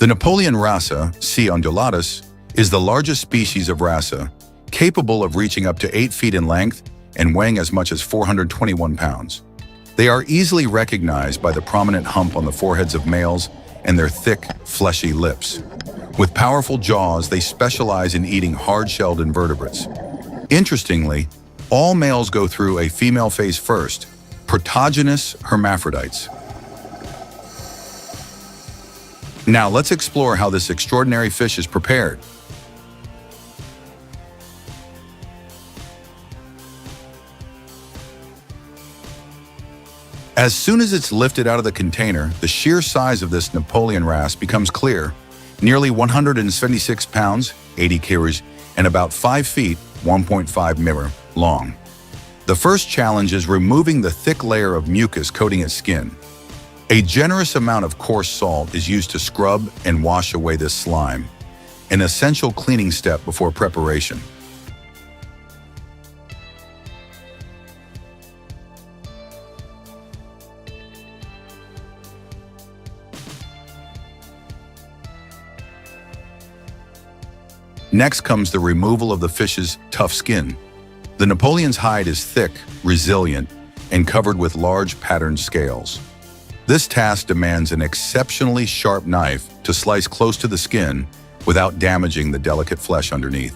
The Napoleon wrasse, C. undulatus, is the largest species of wrasse, capable of reaching up to 8 feet in length and weighing as much as 421 pounds. They are easily recognized by the prominent hump on the foreheads of males and their thick, fleshy lips. With powerful jaws, they specialize in eating hard-shelled invertebrates. Interestingly, all males go through a female phase first, protogynous hermaphrodites. Now let's explore how this extraordinary fish is prepared. As soon as it's lifted out of the container, the sheer size of this Napoleon wrasse becomes clear, nearly 176 pounds, 80 kg, and about 5 feet, 1.5 meters long. The first challenge is removing the thick layer of mucus coating its skin. A generous amount of coarse salt is used to scrub and wash away this slime, an essential cleaning step before preparation. Next comes the removal of the fish's tough skin. The Napoleon's hide is thick, resilient, and covered with large patterned scales. This task demands an exceptionally sharp knife to slice close to the skin without damaging the delicate flesh underneath.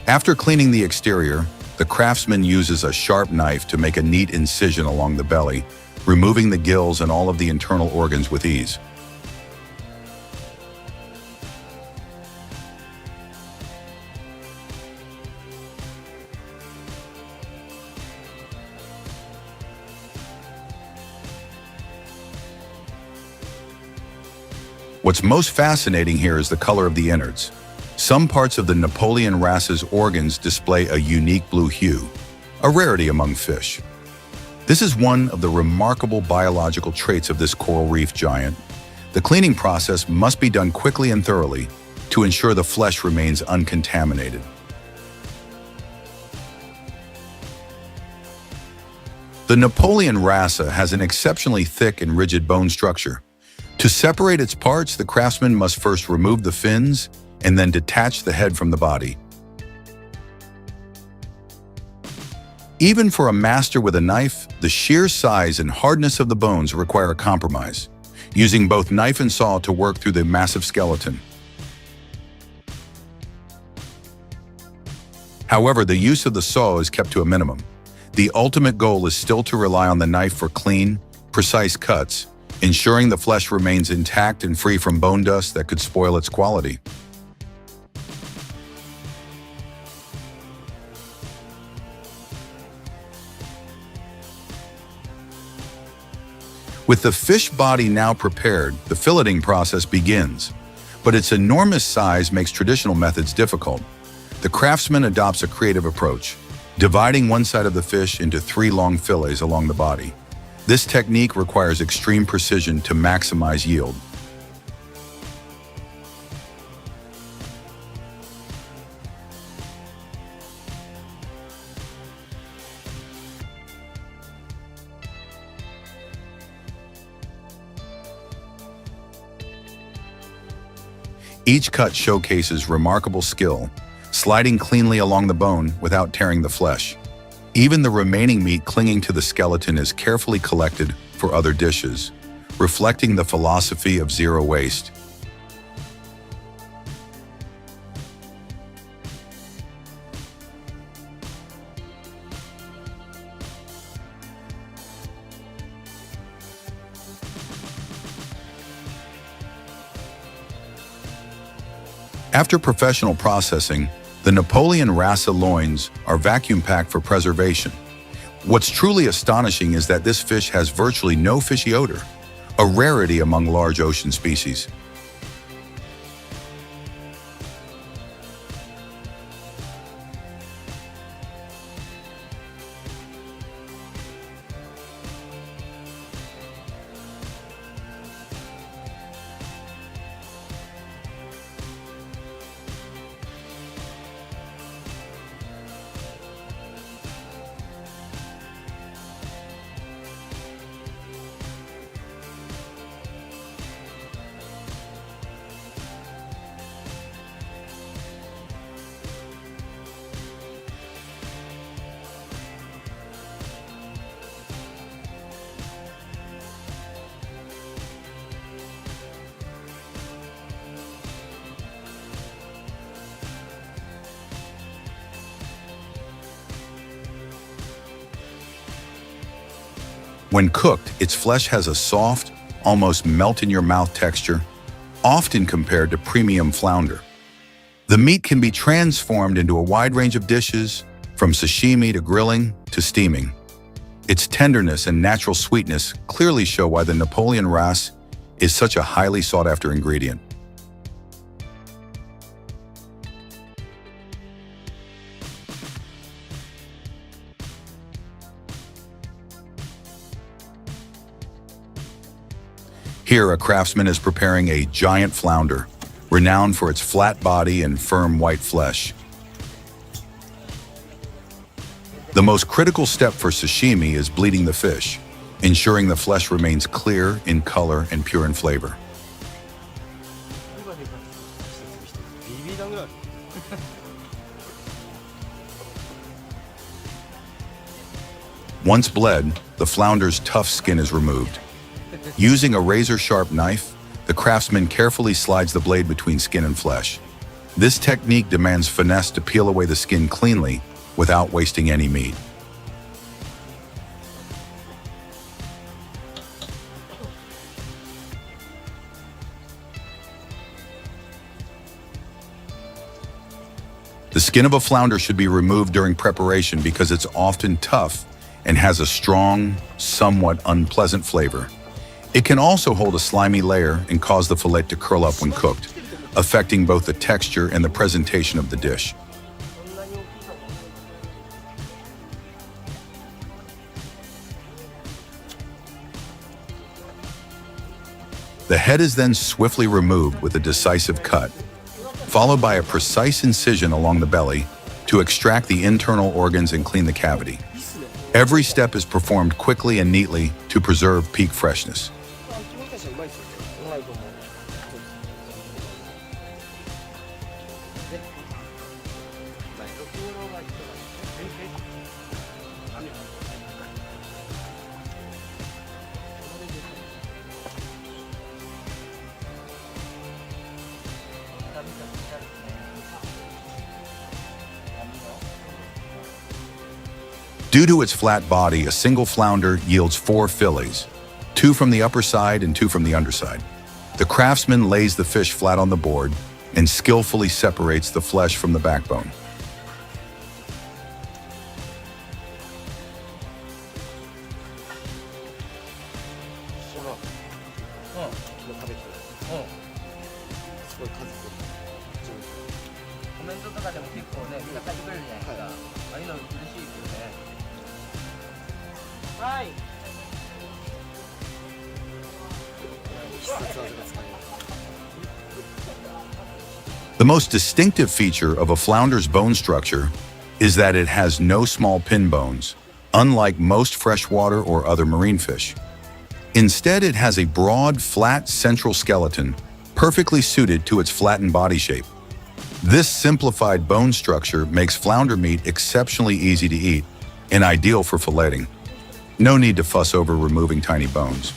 After cleaning the exterior, the craftsman uses a sharp knife to make a neat incision along the belly, removing the gills and all of the internal organs with ease. What's most fascinating here is the color of the innards. Some parts of the Napoleon wrasse's organs display a unique blue hue, a rarity among fish. This is one of the remarkable biological traits of this coral reef giant. The cleaning process must be done quickly and thoroughly to ensure the flesh remains uncontaminated. The Napoleon wrasse has an exceptionally thick and rigid bone structure. To separate its parts, the craftsman must first remove the fins and then detach the head from the body. Even for a master with a knife, the sheer size and hardness of the bones require a compromise, using both knife and saw to work through the massive skeleton. However, the use of the saw is kept to a minimum. The ultimate goal is still to rely on the knife for clean, precise cuts, ensuring the flesh remains intact and free from bone dust that could spoil its quality. With the fish body now prepared, the filleting process begins, but its enormous size makes traditional methods difficult. The craftsman adopts a creative approach, dividing one side of the fish into 3 long fillets along the body. This technique requires extreme precision to maximize yield. Each cut showcases remarkable skill, sliding cleanly along the bone without tearing the flesh. Even the remaining meat clinging to the skeleton is carefully collected for other dishes, reflecting the philosophy of zero waste. After professional processing, the Napoleon wrasse loins are vacuum-packed for preservation. What's truly astonishing is that this fish has virtually no fishy odor. a rarity among large ocean species. When cooked, its flesh has a soft, almost melt-in-your-mouth texture, often compared to premium flounder. The meat can be transformed into a wide range of dishes, from sashimi to grilling to steaming. Its tenderness and natural sweetness clearly show why the Napoleon wrasse is such a highly sought-after ingredient. Here, a craftsman is preparing a giant flounder, renowned for its flat body and firm white flesh. The most critical step for sashimi is bleeding the fish, ensuring the flesh remains clear in color and pure in flavor. Once bled, the flounder's tough skin is removed. Using a razor-sharp knife, the craftsman carefully slides the blade between skin and flesh. This technique demands finesse to peel away the skin cleanly without wasting any meat. The skin of a flounder should be removed during preparation because it's often tough and has a strong, somewhat unpleasant flavor. It can also hold a slimy layer and cause the fillet to curl up when cooked, affecting both the texture and the presentation of the dish. The head is then swiftly removed with a decisive cut, followed by a precise incision along the belly to extract the internal organs and clean the cavity. Every step is performed quickly and neatly to preserve peak freshness. Due to its flat body, a single flounder yields 4 fillets, 2 from the upper side and 2 from the underside. The craftsman lays the fish flat on the board and skillfully separates the flesh from the backbone. The most distinctive feature of a flounder's bone structure is that it has no small pin bones, unlike most freshwater or other marine fish. Instead, it has a broad, flat central skeleton, perfectly suited to its flattened body shape. This simplified bone structure makes flounder meat exceptionally easy to eat and ideal for filleting. No need to fuss over removing tiny bones.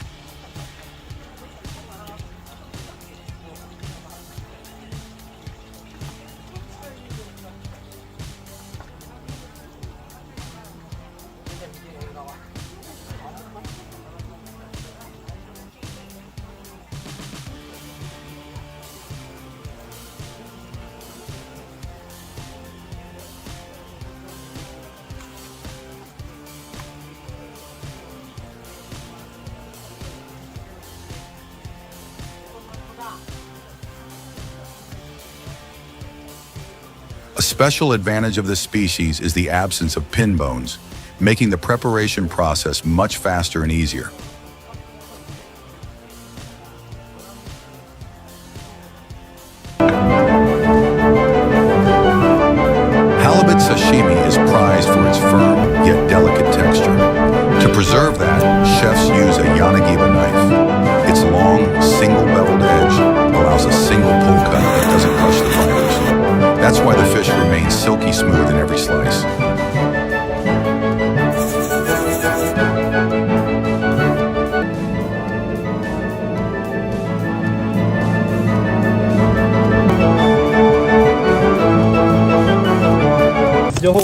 A special advantage of this species is the absence of pin bones, making the preparation process much faster and easier. Halibut sashimi is prized for its firm, yet delicate texture. To preserve that, chefs use a yanagiba knife. Its long, single-beveled edge allows a single pull cut that doesn't crush the fibers. That's why the fish remains silky smooth in every slice. Yo.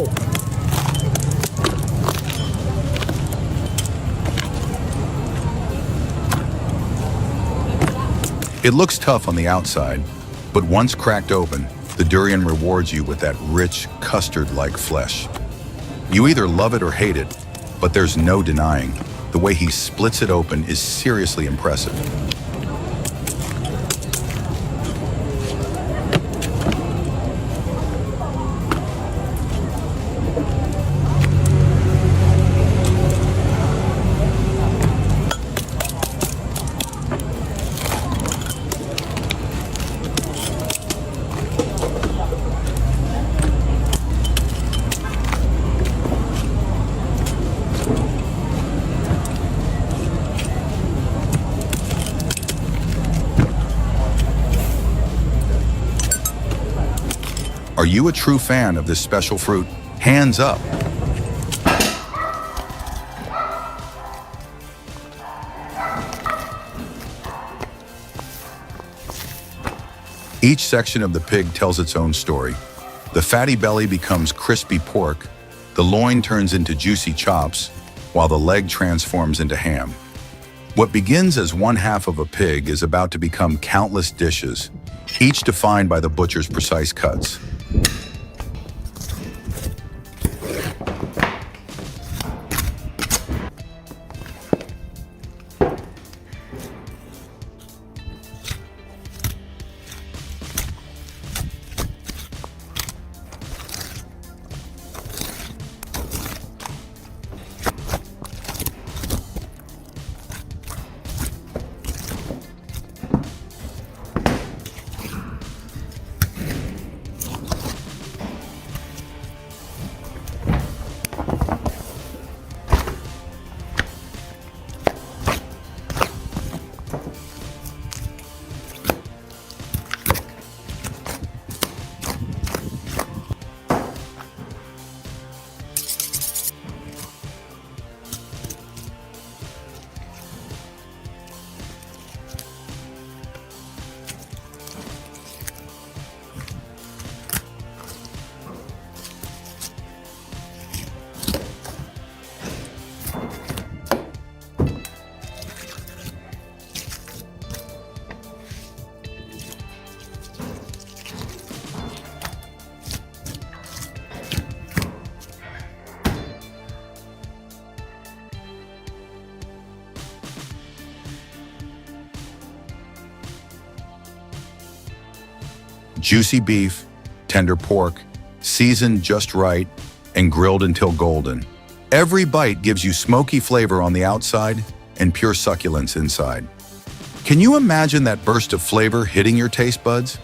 It looks tough on the outside, but once cracked open, the durian rewards you with that rich, custard-like flesh. You either love it or hate it, but there's no denying, the way he splits it open is seriously impressive. Are you a true fan of this special fruit? Hands up! Each section of the pig tells its own story. The fatty belly becomes crispy pork, the loin turns into juicy chops, while the leg transforms into ham. What begins as one half of a pig is about to become countless dishes, each defined by the butcher's precise cuts. Juicy beef, tender pork, seasoned just right, and grilled until golden. Every bite gives you smoky flavor on the outside and pure succulence inside. Can you imagine that burst of flavor hitting your taste buds?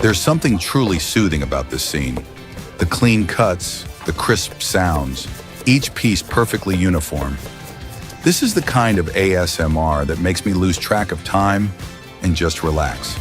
There's something truly soothing about this scene. The clean cuts, the crisp sounds, each piece perfectly uniform. This is the kind of ASMR that makes me lose track of time and just relax.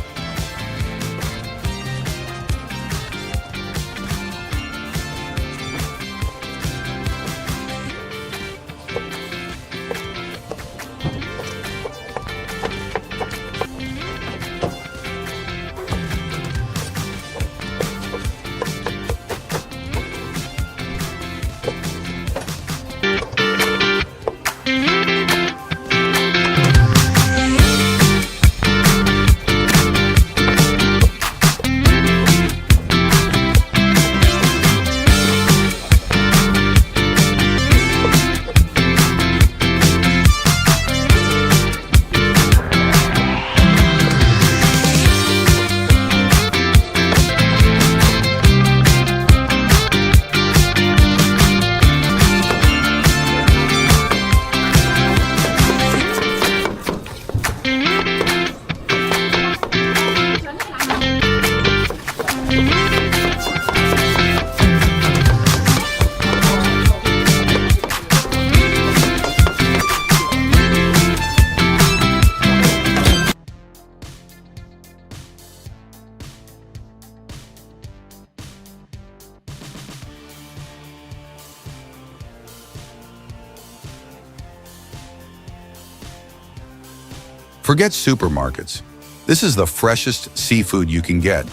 Forget supermarkets. This is the freshest seafood you can get.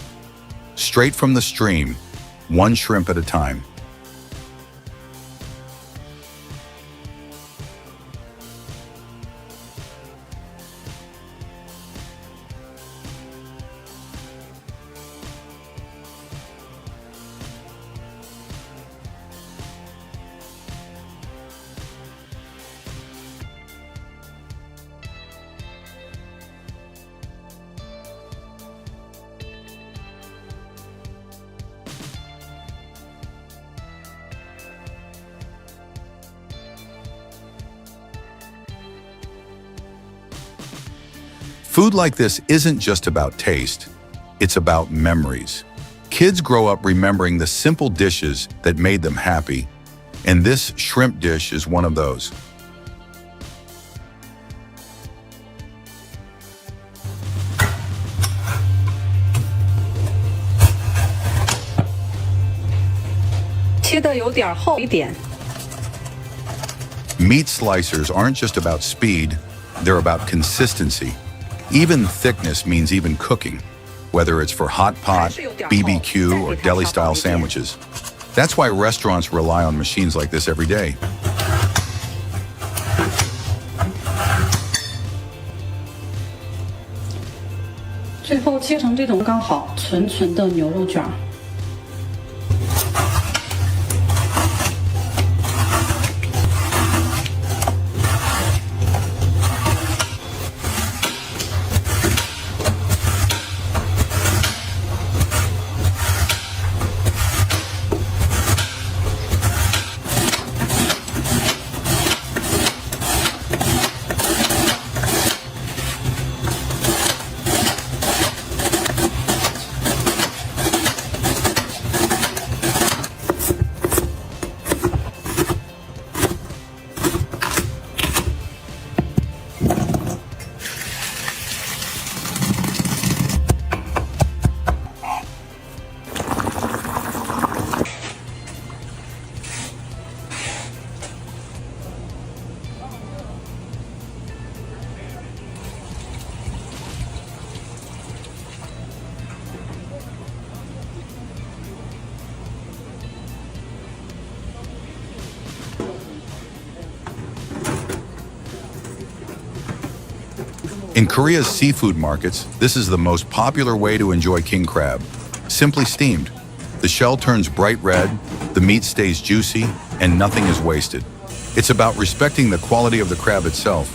Straight from the stream, one shrimp at a time. Food like this isn't just about taste, it's about memories. Kids grow up remembering the simple dishes that made them happy, and this shrimp dish is one of those. Meat slicers aren't just about speed, they're about consistency. Even thickness means even cooking, whether it's for hot pot, BBQ, or deli-style sandwiches. That's why restaurants rely on machines like this every day. In Korea's seafood markets, this is the most popular way to enjoy king crab. Simply steamed. The shell turns bright red, the meat stays juicy, and nothing is wasted. It's about respecting the quality of the crab itself.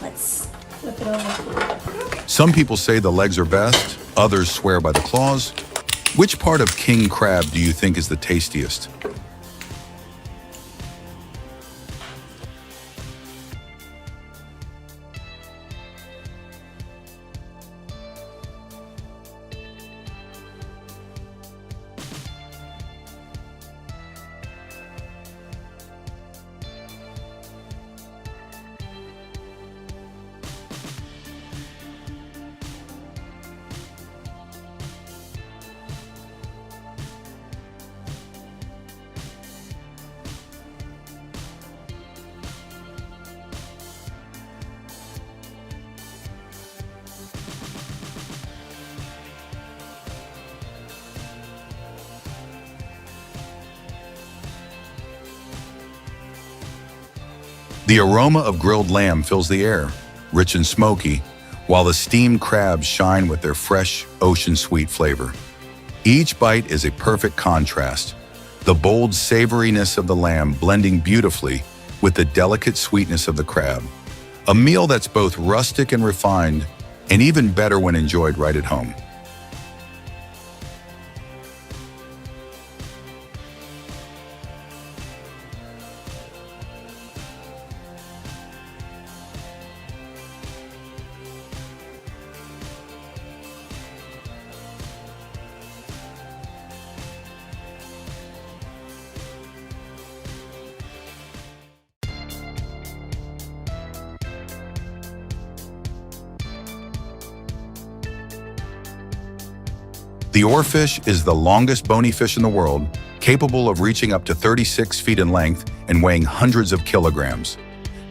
Let's flip it over. Some people say the legs are best, others swear by the claws. Which part of king crab do you think is the tastiest? The aroma of grilled lamb fills the air, rich and smoky, while the steamed crabs shine with their fresh, ocean-sweet flavor. Each bite is a perfect contrast, the bold savoriness of the lamb blending beautifully with the delicate sweetness of the crab. A meal that's both rustic and refined, and even better when enjoyed right at home. The oarfish is the longest bony fish in the world, capable of reaching up to 36 feet in length and weighing hundreds of kilograms.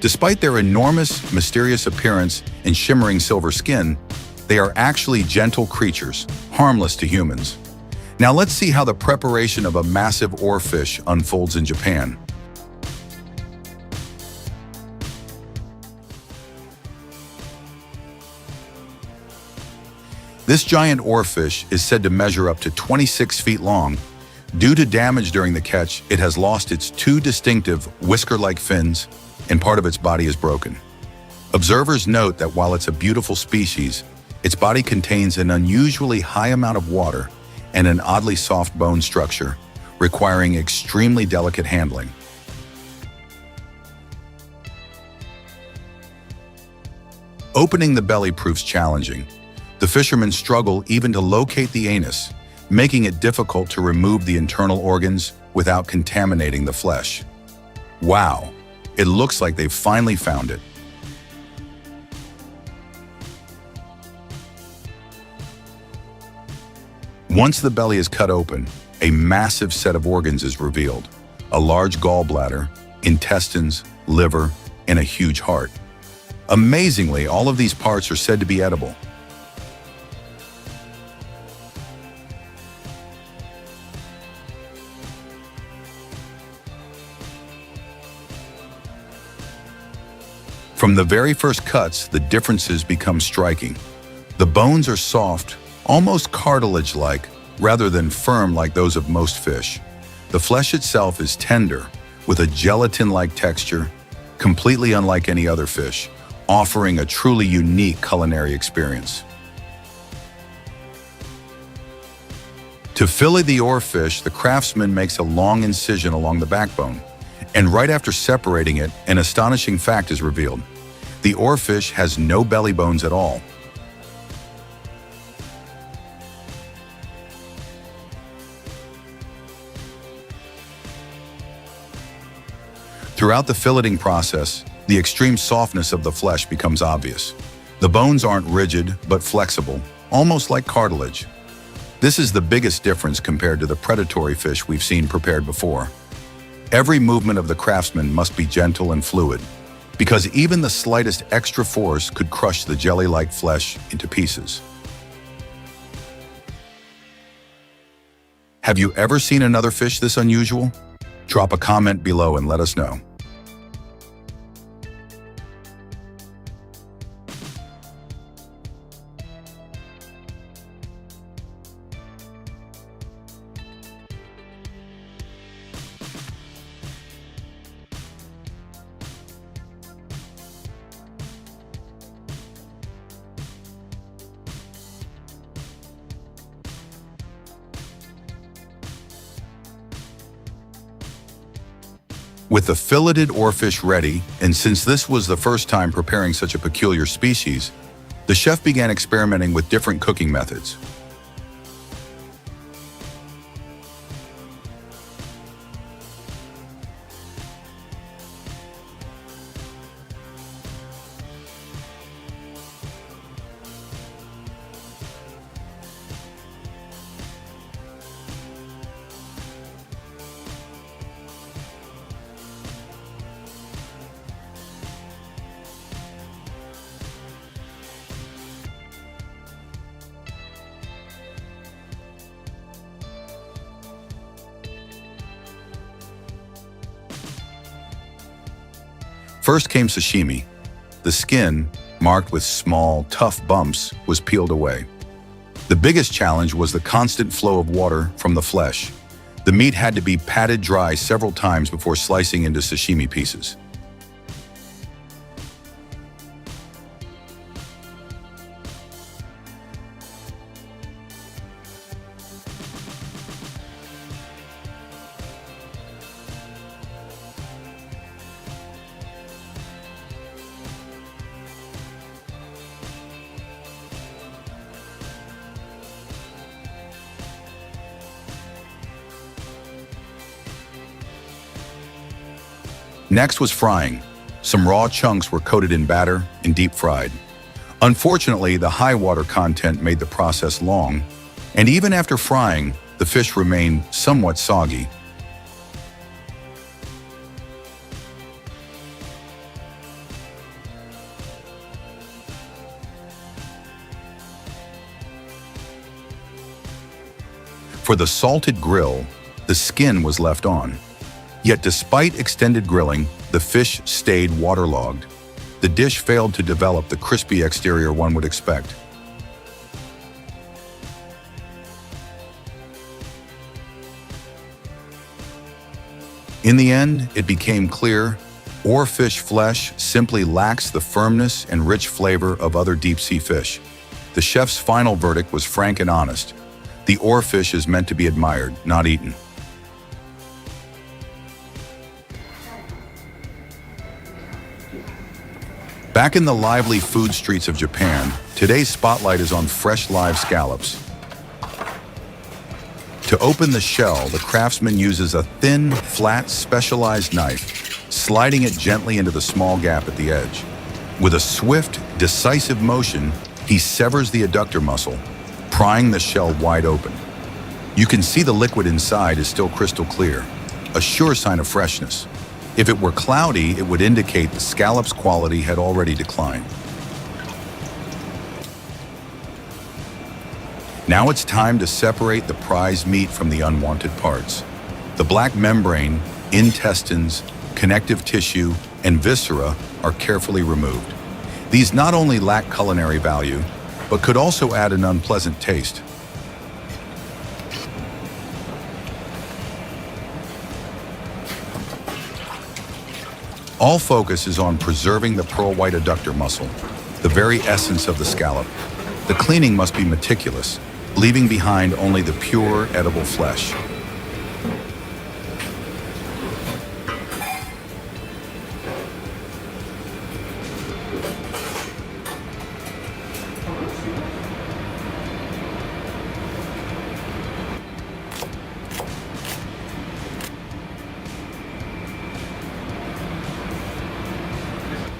Despite their enormous, mysterious appearance and shimmering silver skin, they are actually gentle creatures, harmless to humans. Now let's see how the preparation of a massive oarfish unfolds in Japan. This giant oarfish is said to measure up to 26 feet long. Due to damage during the catch, it has lost its two distinctive whisker-like fins, and part of its body is broken. Observers note that while it's a beautiful species, its body contains an unusually high amount of water and an oddly soft bone structure, requiring extremely delicate handling. Opening the belly proves challenging. The fishermen struggle even to locate the anus, making it difficult to remove the internal organs without contaminating the flesh. Wow, it looks like they've finally found it. Once the belly is cut open, a massive set of organs is revealed: a large gallbladder, intestines, liver, and a huge heart. Amazingly, all of these parts are said to be edible. From the very first cuts, the differences become striking. The bones are soft, almost cartilage-like, rather than firm like those of most fish. The flesh itself is tender, with a gelatin-like texture, completely unlike any other fish, offering a truly unique culinary experience. To fillet the oarfish, the craftsman makes a long incision along the backbone, and right after separating it, an astonishing fact is revealed. The oarfish has no belly bones at all. Throughout the filleting process, the extreme softness of the flesh becomes obvious. The bones aren't rigid, but flexible, almost like cartilage. This is the biggest difference compared to the predatory fish we've seen prepared before. Every movement of the craftsman must be gentle and fluid, because even the slightest extra force could crush the jelly-like flesh into pieces. Have you ever seen another fish this unusual? Drop a comment below and let us know. With the filleted oarfish ready, and since this was the first time preparing such a peculiar species, the chef began experimenting with different cooking methods. First came sashimi. The skin, marked with small, tough bumps, was peeled away. The biggest challenge was the constant flow of water from the flesh. The meat had to be patted dry several times before slicing into sashimi pieces. Next was frying. Some raw chunks were coated in batter and deep fried. Unfortunately, the high water content made the process long, And even after frying, the fish remain somewhat soggy. For the salted grill, the skin was left on. Yet despite extended grilling, the fish stayed waterlogged. The dish failed to develop the crispy exterior one would expect. In the end, it became clear, oarfish flesh simply lacks the firmness and rich flavor of other deep-sea fish. The chef's final verdict was frank and honest. The oarfish is meant to be admired, not eaten. Back in the lively food streets of Japan, today's spotlight is on fresh live scallops. To open the shell, the craftsman uses a thin, flat, specialized knife, sliding it gently into the small gap at the edge. With a swift, decisive motion, he severs the adductor muscle, prying the shell wide open. You can see the liquid inside is still crystal clear, a sure sign of freshness. If it were cloudy, it would indicate the scallop's quality had already declined. Now it's time to separate the prize meat from the unwanted parts. The black membrane, intestines, connective tissue, and viscera are carefully removed. These not only lack culinary value, but could also add an unpleasant taste. All focus is on preserving the pearl white adductor muscle, the very essence of the scallop. The cleaning must be meticulous, leaving behind only the pure, edible flesh.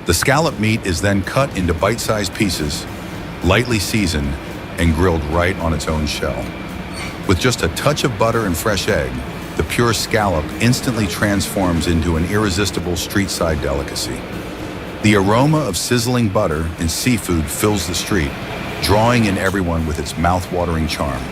The scallop meat is then cut into bite-sized pieces, lightly seasoned, and grilled right on its own shell. With just a touch of butter and fresh egg, the pure scallop instantly transforms into an irresistible street-side delicacy. The aroma of sizzling butter and seafood fills the street, drawing in everyone with its mouth-watering charm.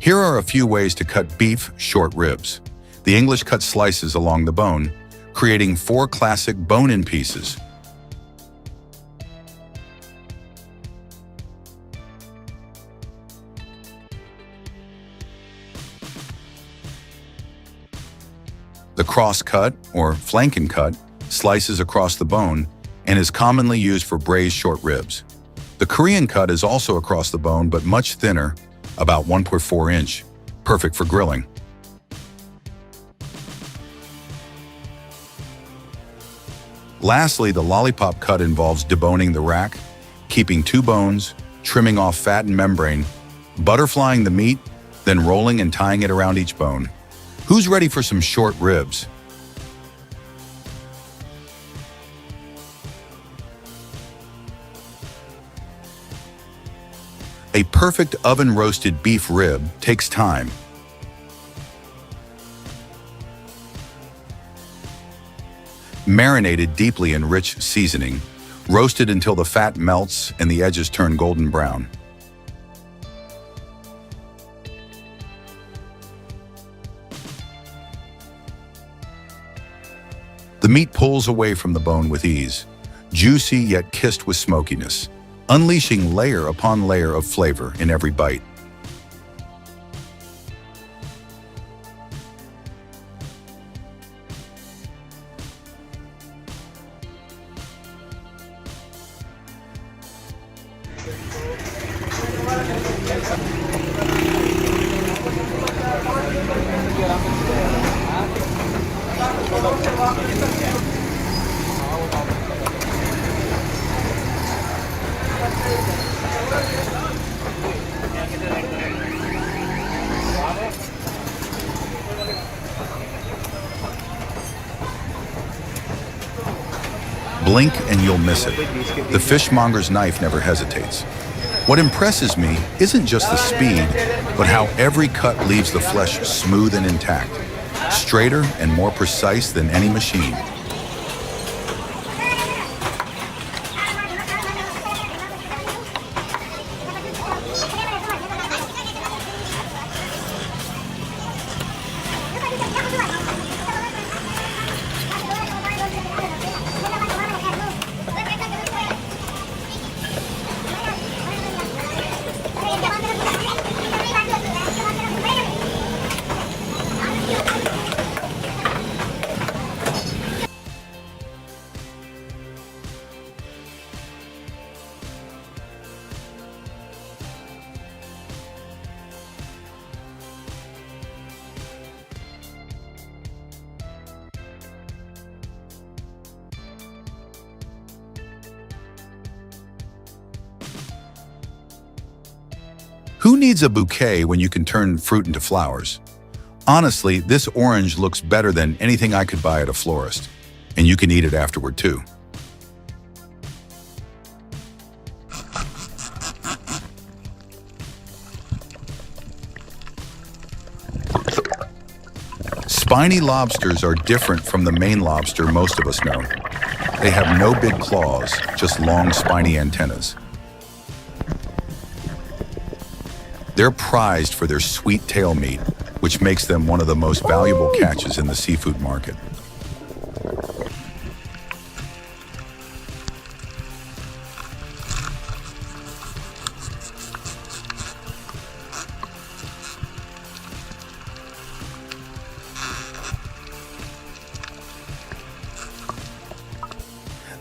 Here are a few ways to cut beef short ribs. The English cut slices along the bone, creating 4 classic bone-in pieces. The cross-cut, or flanken cut, slices across the bone and is commonly used for braised short ribs. The Korean cut is also across the bone but much thinner, about 1.4 inch, perfect for grilling. Lastly, the lollipop cut involves deboning the rack, keeping 2 bones, trimming off fat and membrane, butterflying the meat, then rolling and tying it around each bone. Who's ready for some short ribs? A perfect oven-roasted beef rib takes time. Marinated deeply in rich seasoning, roasted until the fat melts and the edges turn golden brown. The meat pulls away from the bone with ease, juicy yet kissed with smokiness, unleashing layer upon layer of flavor in every bite. Blink and you'll miss it. The fishmonger's knife never hesitates. What impresses me isn't just the speed, but how every cut leaves the flesh smooth and intact, straighter and more precise than any machine. Who needs a bouquet when you can turn fruit into flowers? Honestly, this orange looks better than anything I could buy at a florist, and you can eat it afterward too. Spiny lobsters are different from the Maine lobster most of us know. They have no big claws, just long spiny antennas. They're prized for their sweet tail meat, which makes them one of the most valuable catches in the seafood market.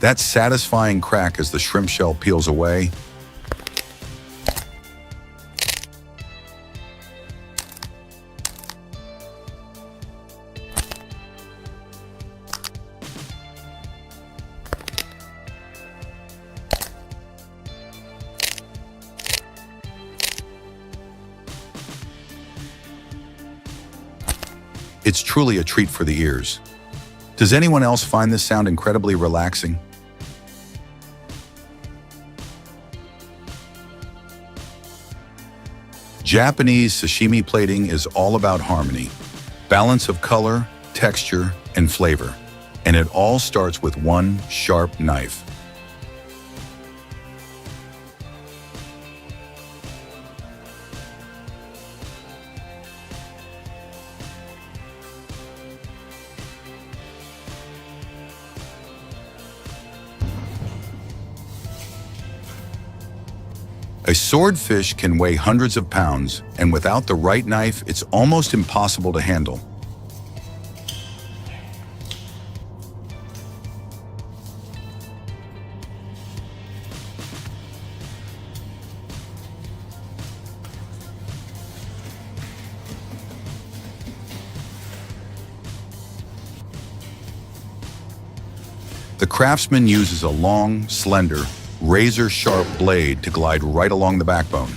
That satisfying crack as the shrimp shell peels away. It's truly a treat for the ears. Does anyone else find this sound incredibly relaxing? Japanese sashimi plating is all about harmony, balance of color, texture, and flavor, and it all starts with one sharp knife. A swordfish can weigh hundreds of pounds, and without the right knife, it's almost impossible to handle. The craftsman uses a long, slender, razor-sharp blade to glide right along the backbone.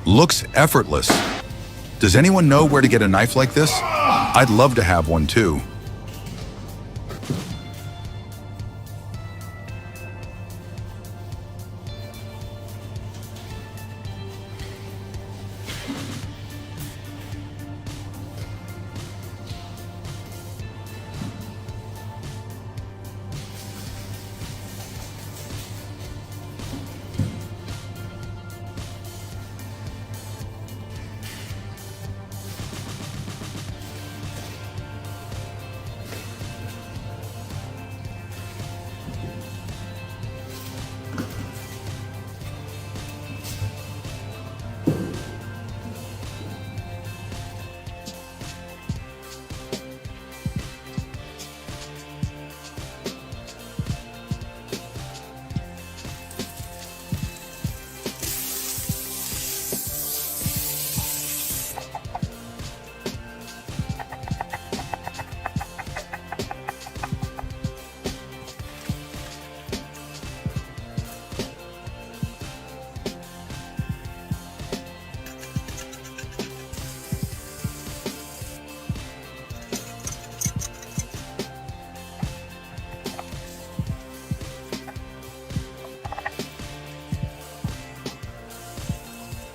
Looks effortless. Does anyone know where to get a knife like this? I'd love to have one too.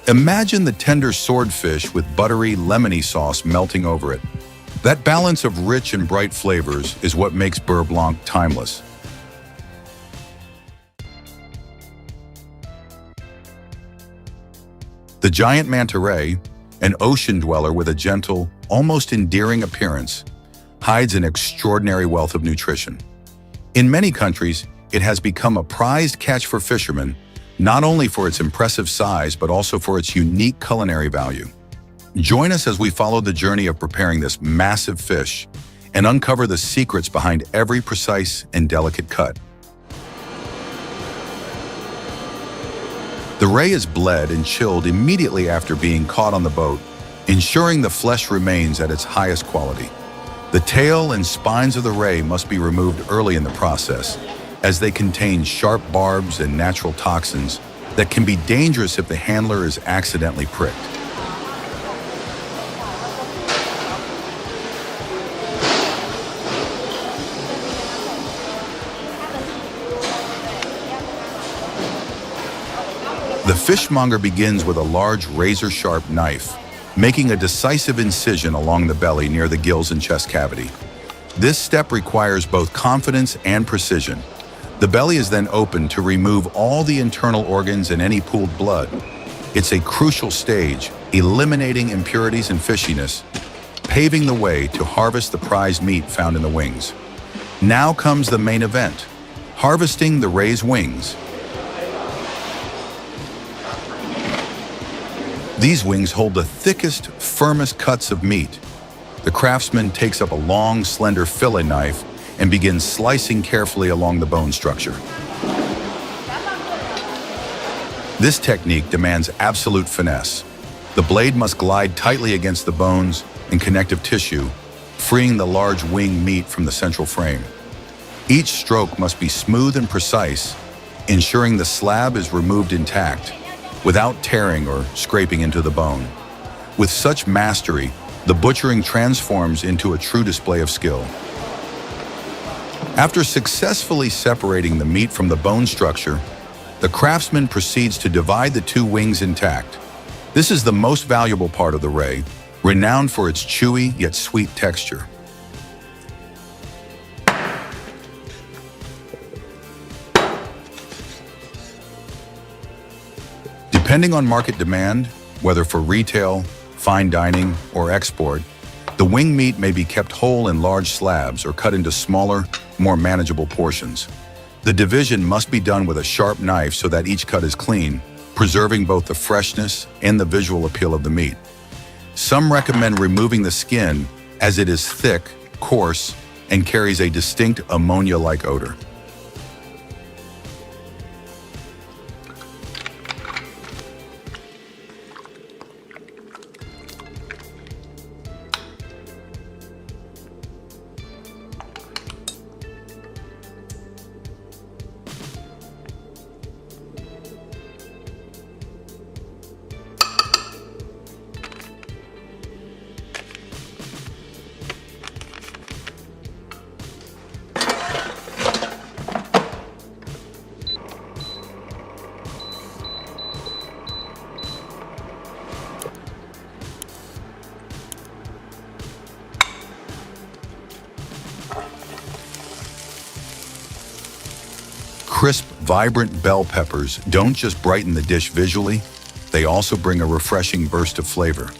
Imagine the tender swordfish with buttery, lemony sauce melting over it. That balance of rich and bright flavors is what makes Beurre Blanc timeless. The giant manta ray, an ocean dweller with a gentle, almost endearing appearance, hides an extraordinary wealth of nutrition. In many countries, it has become a prized catch for fishermen, not only for its impressive size, but also for its unique culinary value. Join us as we follow the journey of preparing this massive fish and uncover the secrets behind every precise and delicate cut. The ray is bled and chilled immediately after being caught on the boat, ensuring the flesh remains at its highest quality. The tail and spines of the ray must be removed early in the process, as they contain sharp barbs and natural toxins that can be dangerous if the handler is accidentally pricked. The fishmonger begins with a large razor-sharp knife, making a decisive incision along the belly near the gills and chest cavity. This step requires both confidence and precision. The belly is then opened to remove all the internal organs and any pooled blood. It's a crucial stage, eliminating impurities and fishiness, paving the way to harvest the prized meat found in the wings. Now comes the main event, harvesting the ray's wings. These wings hold the thickest, firmest cuts of meat. The craftsman takes up a long, slender fillet knife and begins slicing carefully along the bone structure. This technique demands absolute finesse. The blade must glide tightly against the bones and connective tissue, freeing the large wing meat from the central frame. Each stroke must be smooth and precise, ensuring the slab is removed intact, without tearing or scraping into the bone. With such mastery, the butchering transforms into a true display of skill. After successfully separating the meat from the bone structure, the craftsman proceeds to divide the two wings intact. This is the most valuable part of the ray, renowned for its chewy yet sweet texture. Depending on market demand, whether for retail, fine dining, or export, the wing meat may be kept whole in large slabs or cut into smaller, more manageable portions. The division must be done with a sharp knife so that each cut is clean, preserving both the freshness and the visual appeal of the meat. Some recommend removing the skin as it is thick, coarse, and carries a distinct ammonia-like odor. Crisp, vibrant bell peppers don't just brighten the dish visually, they also bring a refreshing burst of flavor.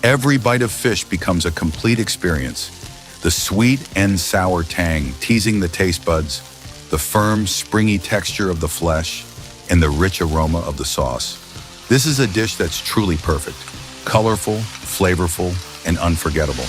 Every bite of fish becomes a complete experience. The sweet and sour tang teasing the taste buds, the firm, springy texture of the flesh, and the rich aroma of the sauce. This is a dish that's truly perfect, colorful, flavorful, and unforgettable.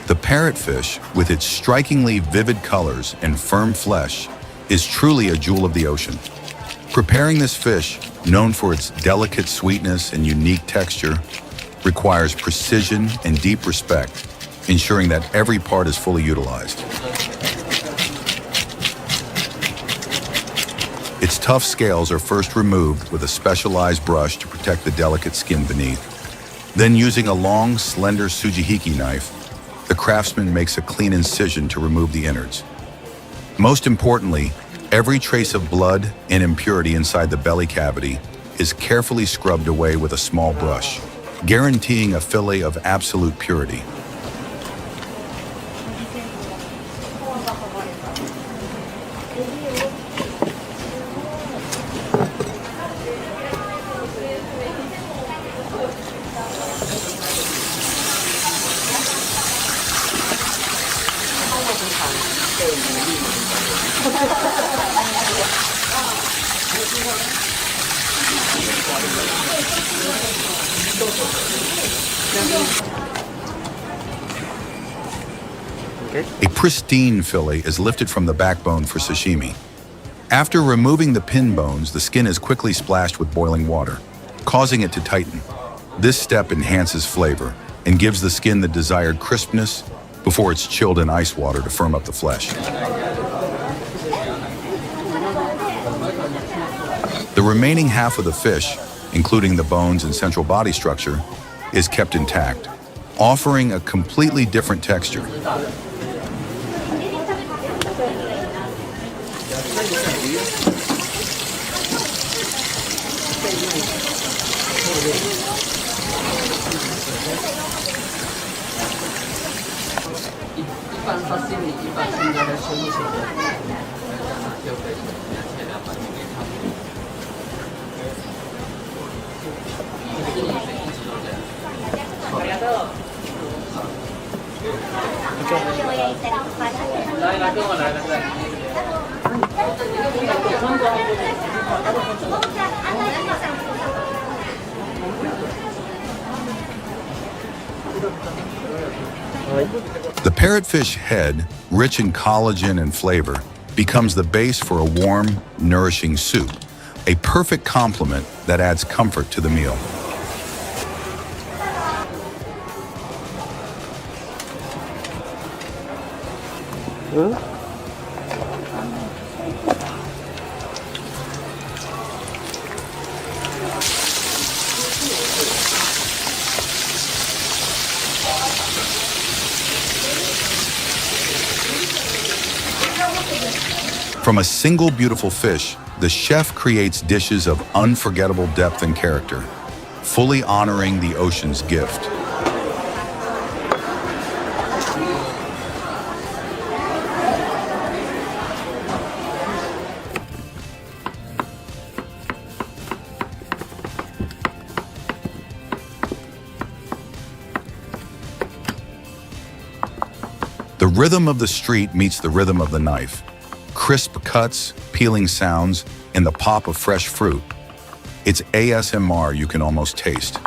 The parrotfish, with its strikingly vivid colors and firm flesh, is truly a jewel of the ocean. Preparing this fish, known for its delicate sweetness and unique texture, requires precision and deep respect, ensuring that every part is fully utilized. Its tough scales are first removed with a specialized brush to protect the delicate skin beneath. Then, using a long, slender sujihiki knife, the craftsman makes a clean incision to remove the innards. Most importantly, every trace of blood and impurity inside the belly cavity is carefully scrubbed away with a small brush, guaranteeing a fillet of absolute purity. A pristine fillet is lifted from the backbone for sashimi. After removing the pin bones, the skin is quickly splashed with boiling water, causing it to tighten. This step enhances flavor and gives the skin the desired crispness before it's chilled in ice water to firm up the flesh. The remaining half of the fish, including the bones and central body structure, is kept intact, offering a completely different texture. The parrotfish head, rich in collagen and flavor, becomes the base for a warm, nourishing soup, a perfect complement that adds comfort to the meal. From a single beautiful fish, the chef creates dishes of unforgettable depth and character, fully honoring the ocean's gift. The The rhythm of the street meets the rhythm of the knife. Crisp cuts, peeling sounds, and the pop of fresh fruit. It's ASMR you can almost taste.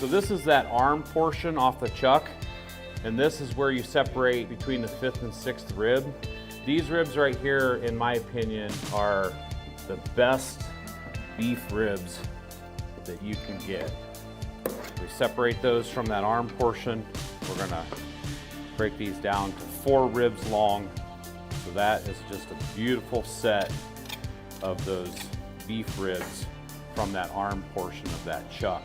So this is that arm portion off the chuck, and this is where you separate between the 5th and 6th rib. These ribs right here, in my opinion, are the best beef ribs that you can get. We separate those from that arm portion. We're gonna break these down to 4 ribs long. So that is just a beautiful set of those beef ribs from that arm portion of that chuck.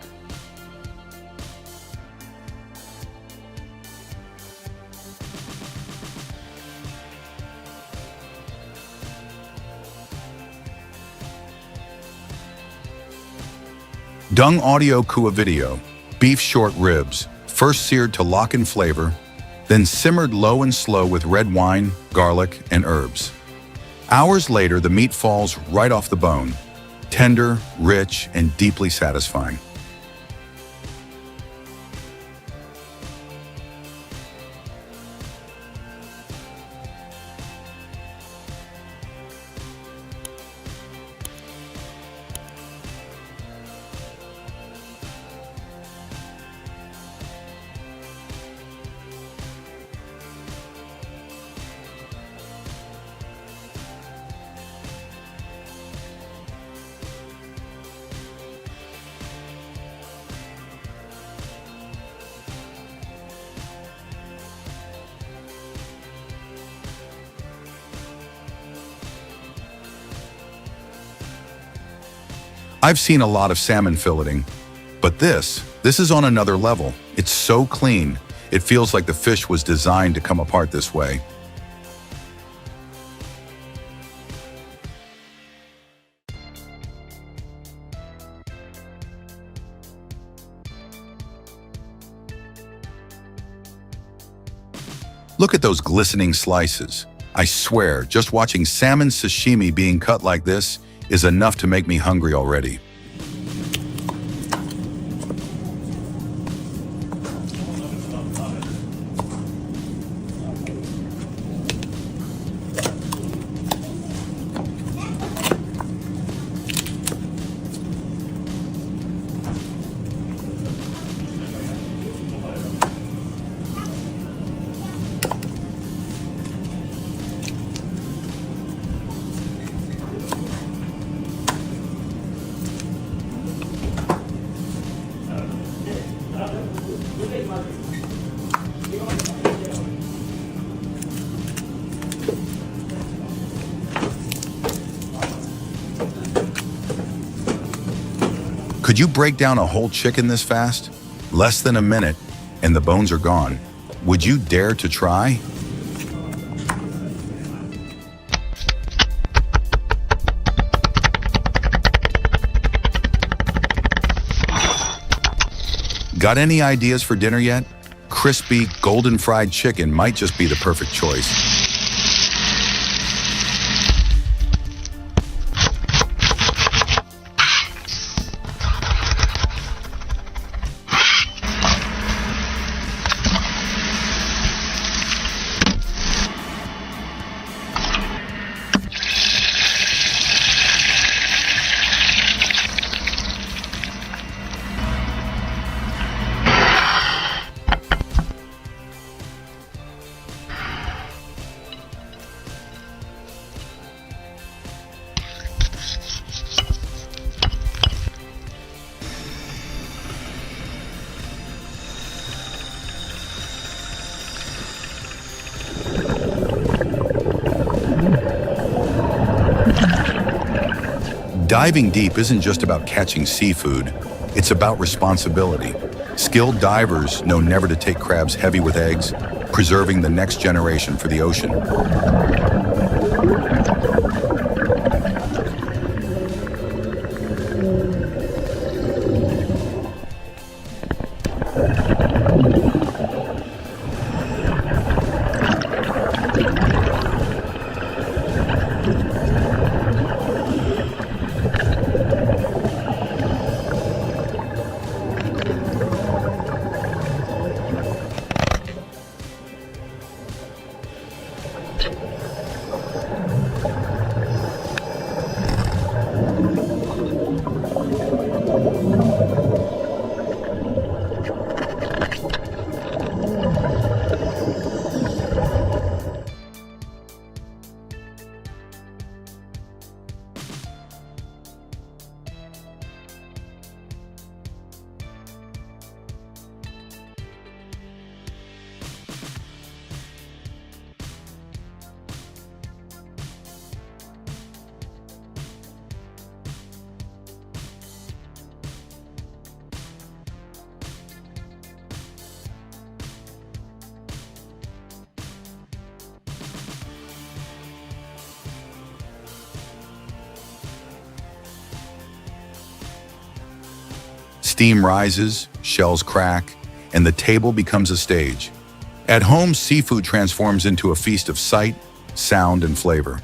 Dung audio kua video, beef short ribs, first seared to lock in flavor, then simmered low and slow with red wine, garlic, and herbs. Hours later, the meat falls right off the bone, tender, rich, and deeply satisfying. I've seen a lot of salmon filleting, but this is on another level. It's so clean, it feels like the fish was designed to come apart this way. Look at those glistening slices. I swear, just watching salmon sashimi being cut like this is enough to make me hungry already. Could you break down a whole chicken this fast? Less than a minute, and the bones are gone. Would you dare to try? Got any ideas for dinner yet? Crispy, golden fried chicken might just be the perfect choice. Diving deep isn't just about catching seafood, it's about responsibility. Skilled divers know never to take crabs heavy with eggs, preserving the next generation for the ocean. Steam rises, shells crack, and the table becomes a stage. At home, seafood transforms into a feast of sight, sound, and flavor.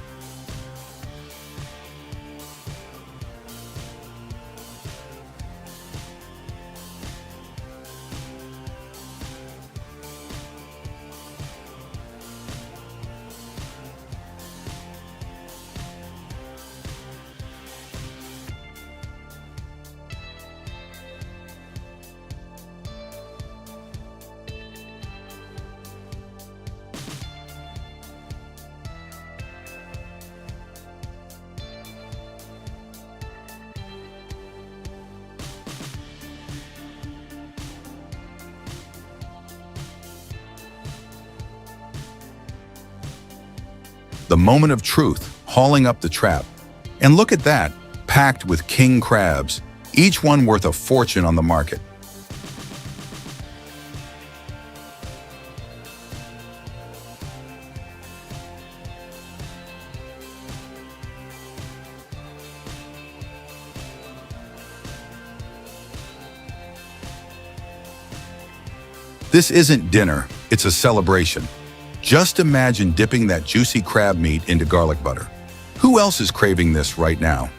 The moment of truth, hauling up the trap. And look at that, packed with king crabs, each one worth a fortune on the market. This isn't dinner, it's a celebration. Just imagine dipping that juicy crab meat into garlic butter. Who else is craving this right now?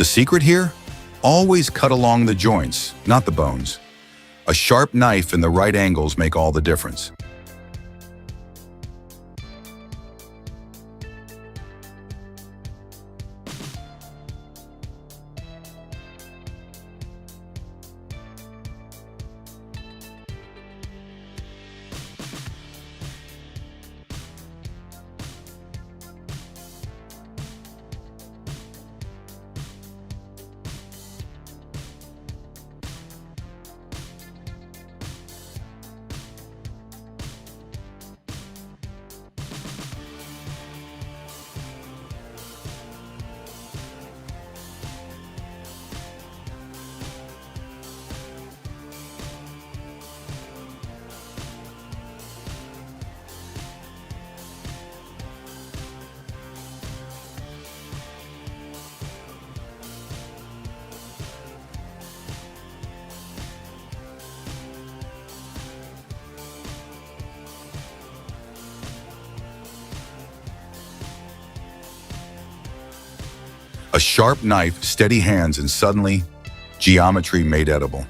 The secret here? Always cut along the joints, not the bones. A sharp knife and the right angles make all the difference. A sharp knife, steady hands, and suddenly, geometry made edible.